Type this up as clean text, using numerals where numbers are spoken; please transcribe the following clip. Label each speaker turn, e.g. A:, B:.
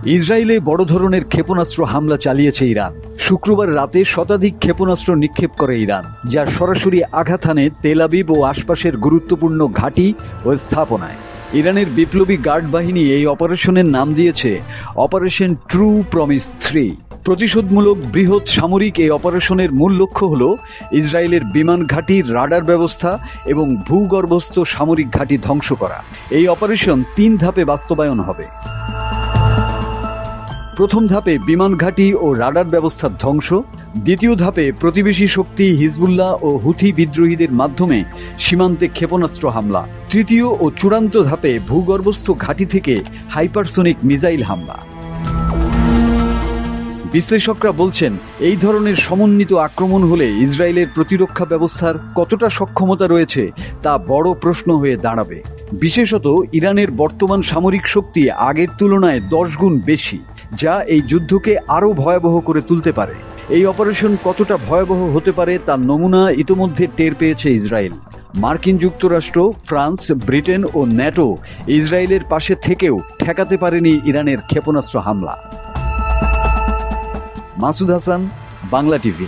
A: ইসরায়েলে বড় ধরনের ক্ষেপণাস্ত্র হামলা চালিয়েছে ইরান। শুক্রবার রাতে শতাধিক ক্ষেপণাস্ত্র নিক্ষেপ করে ইরান, যার সরাসরি আঘাত হানে তেল আবিব ও আশপাশের গুরুত্বপূর্ণ ঘাঁটি ও স্থাপনায়। ইরানের বিপ্লবী গার্ড বাহিনী এই অপারেশনের নাম দিয়েছে অপারেশন ট্রু প্রমিস 3। প্রতিশোধমূলক বৃহৎ সামরিক এই অপারেশনের মূল লক্ষ্য হল ইসরায়েলের বিমান ঘাঁটি, রাডার ব্যবস্থা এবং ভূগর্ভস্থ সামরিক ঘাঁটি ধ্বংস করা। এই অপারেশন 3 ধাপে বাস্তবায়ন হবে। প্রথম ধাপে বিমান ঘাঁটি ও রাডার ব্যবস্থার ধ্বংস, দ্বিতীয় ধাপে প্রতিবেশী শক্তি হিজবুল্লাহ ও হুথি বিদ্রোহীদের মাধ্যমে সীমান্তে ক্ষেপণাস্ত্র হামলা, তৃতীয় ও চূড়ান্ত ধাপে ভূগর্ভস্থ ঘাঁটি থেকে হাইপারসোনিক মিসাইল হামলা। বিশ্লেষকরা বলছেন, এই ধরনের সমন্বিত আক্রমণ হলে ইসরায়েলের প্রতিরক্ষা ব্যবস্থার কতটা সক্ষমতা রয়েছে তা বড় প্রশ্ন হয়ে দাঁড়াবে। বিশেষত ইরানের বর্তমান সামরিক শক্তি আগের তুলনায় 10 গুণ বেশি, যা এই যুদ্ধকে আরও ভয়াবহ করে তুলতে পারে। এই অপারেশন কতটা ভয়াবহ হতে পারে তার নমুনা ইতোমধ্যে টের পেয়েছে ইসরায়েল। মার্কিন যুক্তরাষ্ট্র, ফ্রান্স, ব্রিটেন ও ন্যাটো ইসরায়েলের পাশে থেকেও ঠেকাতে পারেনি ইরানের ক্ষেপণাস্ত্র হামলা। মাসুদ হাসান, বাংলা টিভি।